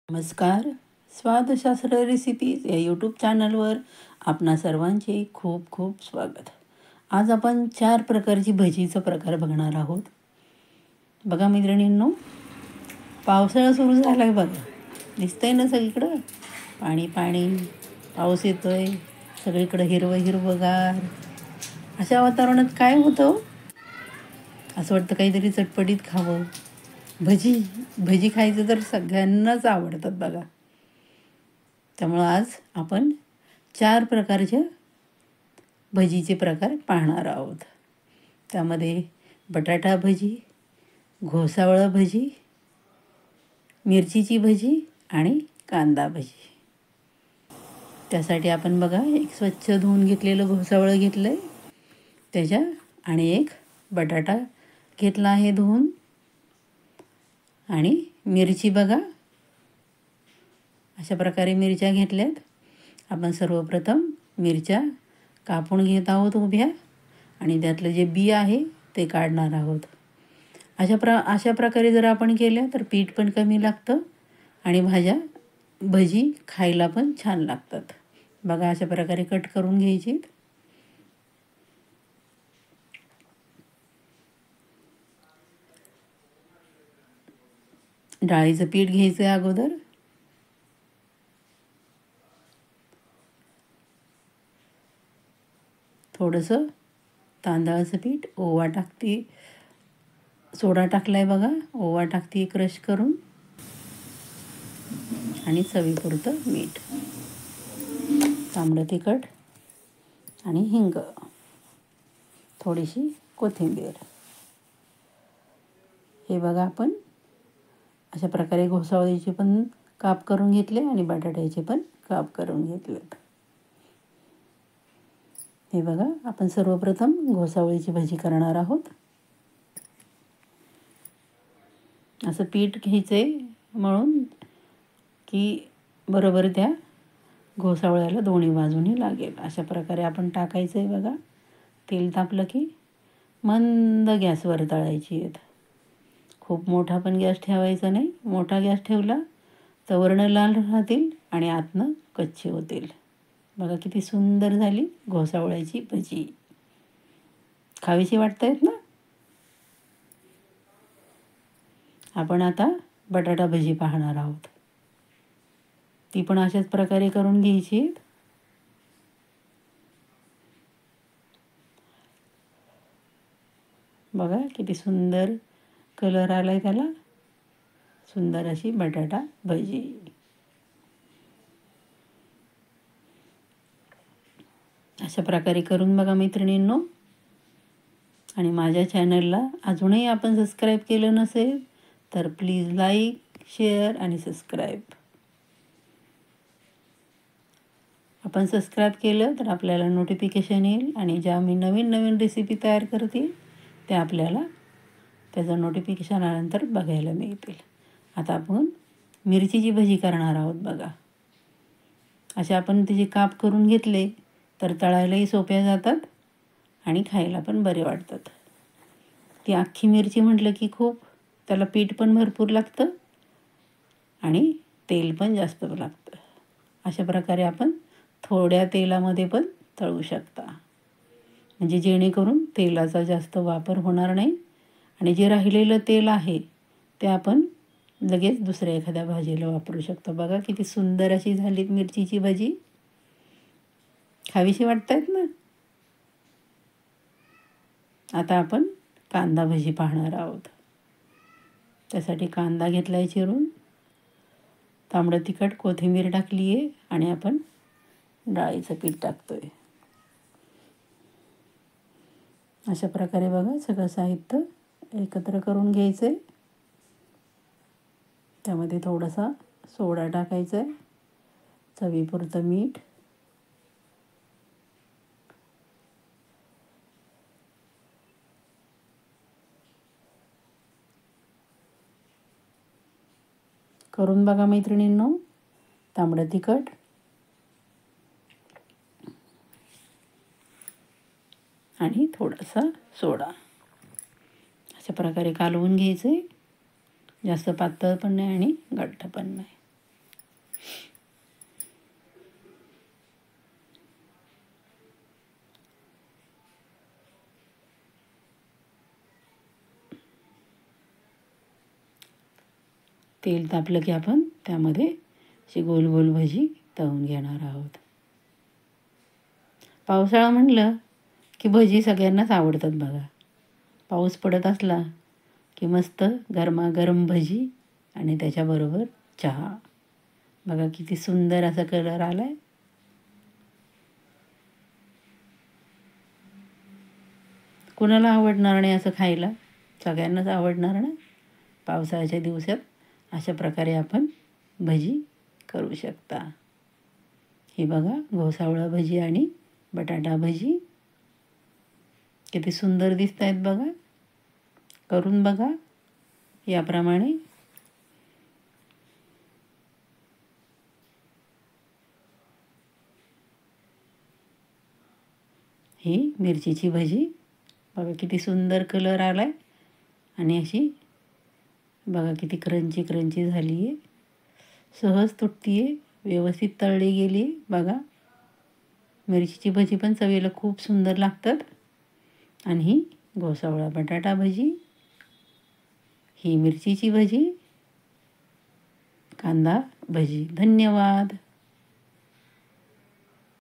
नमस्कार. स्वादशास्त्र रेसिपीज या यूट्यूब चॅनलवर आपणा सर्वांचे खूप खूप स्वागत. आज आपण 4 प्रकारची भजीचा प्रकार बघणार आहोत. बघा मैत्रिणींनो, पावसाळा सुरू झाला आहे बघा. दिसतंय ना सगळीकडं पाणी पाणी, पाऊस येतोय, सगळीकडं हिरवं हिरवंगार. अशा वातावरणात काय होतं, असं वाटतं काहीतरी चटपटीत खावं. भजी खायचं तर सगळ्यांनाच आवडतात बघा. त्यामुळं आज आपण 4 प्रकारच्या भजीचे प्रकार पाहणार आहोत. त्यामध्ये बटाटा भजी, घोसावळ भजी, मिरचीची भजी आणि कांदा भजी. त्यासाठी आपण बघा एक स्वच्छ धुवून घेतलेलं घोसावळ घेतलं आहे, त्याच्या आणि एक बटाटा घेतला आहे धुवून, आणि मिरची बघा अशा प्रकारे मिरच्या घेतल्यात. आपण सर्वप्रथम मिरच्या कापून घेत आहोत उभ्या, आणि त्यातलं जे बी आहे ते काढणार आहोत. अशा प्रकारे जर आपण केलं तर पीठ पण कमी लागतं आणि भजी खायला पण छान लागतात. बघा अशा प्रकारे कट करून घ्यायची. डाळीचं पीठ घ्यायचं आहे अगोदर. थोडंसं तांदळाचं पीठ, ओवा टाकते, सोडा टाकलाय बघा, ओवा टाकते क्रश करून, आणि चवीपुरतं मीठ, तांबडं तिखट आणि हिंग, थोडीशी कोथिंबीर. हे बघा आपण अशा प्रकारे घोसावळीचे पण काप करून घेतले आणि बटाट्याचे पण काप करून घेतलेत. हे बघा आपण सर्वप्रथम घोसावळीची भजी करणार आहोत. असं पीठ घ्यायचंय मळून की बरोबर त्या घोसावळ्याला दोन्ही बाजूनी लागेल. अशा प्रकारे आपण टाकायचं आहे बघा. तेल तापलं की मंद गॅसवर तळायची आहेत. खूप मोठा पण गॅस ठेवायचा नाही. मोठा गॅस ठेवला तर वरनं लाल राहतील आणि आतनं कच्चे होतील. बघा किती सुंदर झाली घोसावळ्याची भजी. खावीशी वाटतायत ना. आपण आता बटाटा भजी पाहणार आहोत. ती पण अशाच प्रकारे करून घ्यायची. बघा किती सुंदर कलर आलाय त्याला. सुंदर अशी बटाटा भजी. अशा प्रकारे करून बघा मैत्रिणींनो. आणि माझ्या चॅनलला अजूनही आपण सबस्क्राईब केलं नसेल तर प्लीज लाईक, शेअर आणि सबस्क्राईब. आपण सबस्क्राईब केलं तर आपल्याला नोटिफिकेशन येईल, आणि ज्या मी नवीन नवीन रेसिपी तयार करते त्या आपल्याला त्याचं नोटिफिकेशन आल्यानंतर बघायला मिळतील. आता आपण मिरचीची भजी करणार आहोत बघा. अशा आपण त्याचे काप करून घेतले तर तळायलाही सोप्या जातात आणि खायला पण बरे वाटतात. ती अख्खी मिरची म्हटलं की खूप त्याला पीठ पण भरपूर लागतं आणि तेल पण जास्त लागतं. अशा प्रकारे आपण थोड्या तेलामध्ये पण तळू शकता, म्हणजे जेणेकरून तेलाचा जास्त वापर होणार नाही, आणि जे राहिलेलं तेल आहे ते आपण लगेच दुसऱ्या एखाद्या भाजीला वापरू शकतो. बघा किती सुंदर अशी झाली मिरचीची भजी. खावीशी वाटतायत ना. आता आपण कांदा भजी पाहणार आहोत. त्यासाठी कांदा घेतलाय चिरून, तांबडं तिखट, कोथिंबीर टाकली आहे, आणि आपण डाळीचं पीठ टाकतोय. अशा प्रकारे बघा सगळं साहित्य एकत्र करून घ्यायचं आहे. त्यामध्ये थोडासा सोडा टाकायचा आहे, चवीपुरतं मीठ, करून बघा मैत्रिणींनो. तांबडं तिखट, आणि थोडासा सोडा. अशा प्रकारे कालवून घ्यायचं आहे. जास्त पातळ पण नाही आणि घट्ट पण नाही. तेल तापलं की आपण त्यामध्ये अशी गोल गोल भजी तळून घेणार आहोत. पावसाळा म्हणलं की भजी सगळ्यांनाच आवडतात बघा. पाऊस पडत असला की मस्त गरमागरम भजी आणि त्याच्याबरोबर चहा. बघा किती सुंदर असा कलर आला आहे. कुणाला आवडणार नाही असं खायला? सगळ्यांनाच आवडणार ना. पावसाळ्याच्या दिवसात अशा प्रकारे आपण भजी करू शकता. हे बघा घोसावळा भजी आणि बटाटा भजी किती सुंदर दिसत आहेत बघा. करून बघा याप्रमाणे. ही मिरचीची भजी बघा किती सुंदर कलर आला आहे आणि अशी बघा किती क्रंची क्रंची झाली आहे. सहज तुटती आहे, व्यवस्थित तळली गेली बघा. मिरचीची भजी पण चवीला खूप सुंदर लागतात. आणि ही घोसावळा बटाटा भजी, ही मिरचीची भजी, कांदा भजी. धन्यवाद.